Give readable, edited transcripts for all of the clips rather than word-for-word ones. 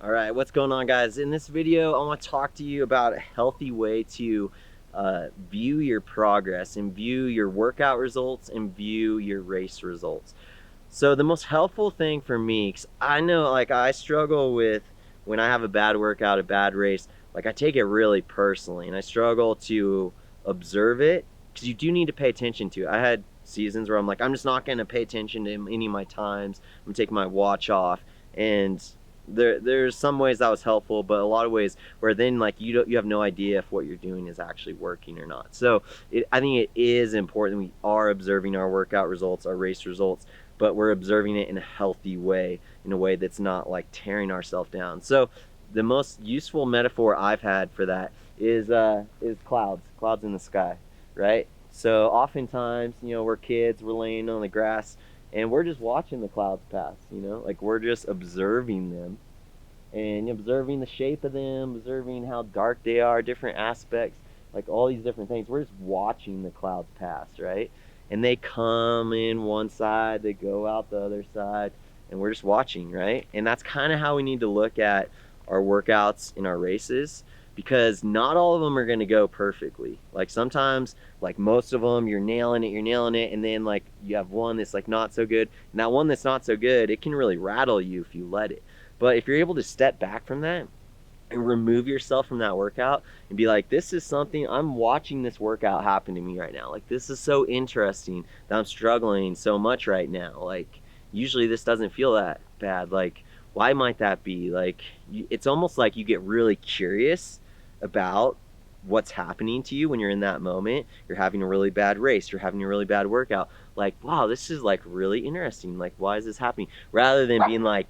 All right, what's going on, guys? In this video, I want to talk to you about a healthy way to view your progress and view your workout results and view your race results. So the most helpful thing for me, because I know like I struggle with when I have a bad workout, a bad race, like I take it really personally and I struggle to observe it because you do need to pay attention to it. I had seasons where I'm like, I'm just not going to pay attention to any of my times. I'm going to take my watch off, and there's some ways that was helpful, but a lot of ways where then like you have no idea if what you're doing is actually working or not. So I think it is important we are observing our workout results, our race results, but we're observing it in a healthy way, in a way that's not like tearing ourselves down. So the most useful metaphor I've had for that is clouds in the sky, right? So oftentimes, we're kids, we're laying on the grass, and we're just watching the clouds pass, like we're just observing them and observing the shape of them, observing how dark they are, different aspects, like all these different things. We're just watching the clouds pass, right? And they come in one side, they go out the other side, and we're just watching, right? And that's kind of how we need to look at our workouts in our races, because not all of them are going to go perfectly. Like sometimes, like most of them, you're nailing it, and then like you have one that's like not so good, and that one that's not so good, it can really rattle you if you let it. But if you're able to step back from that and remove yourself from that workout and be like, this is something, I'm watching this workout happen to me right now. Like, this is so interesting that I'm struggling so much right now. Like, usually this doesn't feel that bad. Like, why might that be? Like, it's almost like you get really curious about what's happening to you when you're in that moment. You're having a really bad race, you're having a really bad workout. Like, wow, this is like really interesting. Like, why is this happening? Rather than being like,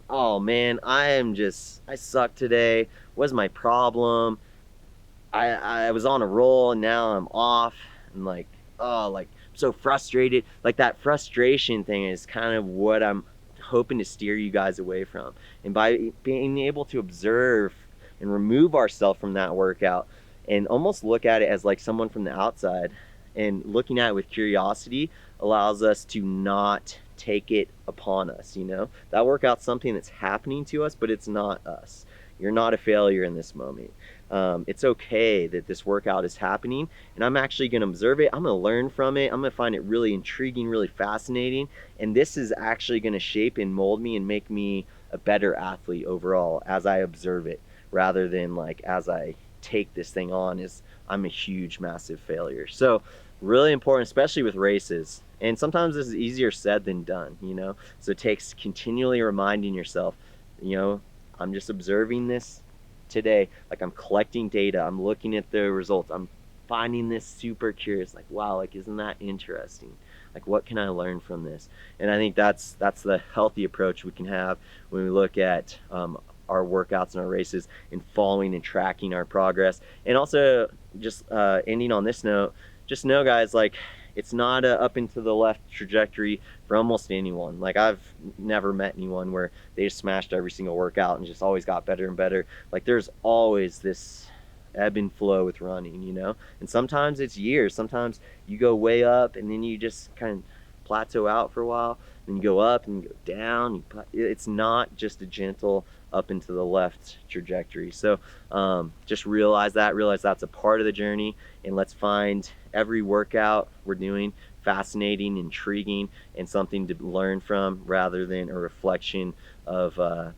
oh man, I suck today. What's my problem? I was on a roll and now I'm off, and like, oh, like so frustrated. Like that frustration thing is kind of what I'm hoping to steer you guys away from. And by being able to observe and remove ourselves from that workout and almost look at it as like someone from the outside, and looking at it with curiosity allows us to not take it upon us. That workout's something that's happening to us, but it's not us. You're not a failure in this moment. It's okay that this workout is happening, and I'm actually going to observe it. I'm going to learn from it. I'm going to find it really intriguing, really fascinating, and this is actually going to shape and mold me and make me a better athlete overall as I observe it, rather than like as I take this thing on as I'm a huge, massive failure. So really important, especially with races. And sometimes this is easier said than done, So it takes continually reminding yourself, I'm just observing this today. Like I'm collecting data, I'm looking at the results, I'm finding this super curious. Like, wow, like isn't that interesting? Like what can I learn from this? And I think that's the healthy approach we can have when we look at our workouts and our races, and following and tracking our progress. And also just ending on this note, just know, guys, like it's not a up and to the left trajectory for almost anyone. Like I've never met anyone where they just smashed every single workout and just always got better and better. Like there's always this ebb and flow with running, and sometimes it's years. Sometimes you go way up and then you just kind of plateau out for a while, then you go up and you go down. It's not just a gentle up and to the left trajectory. So just realize that's a part of the journey, and let's find every workout we're doing fascinating, intriguing, and something to learn from, rather than a reflection of a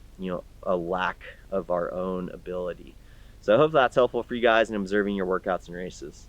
lack of our own ability. So I hope that's helpful for you guys in observing your workouts and races.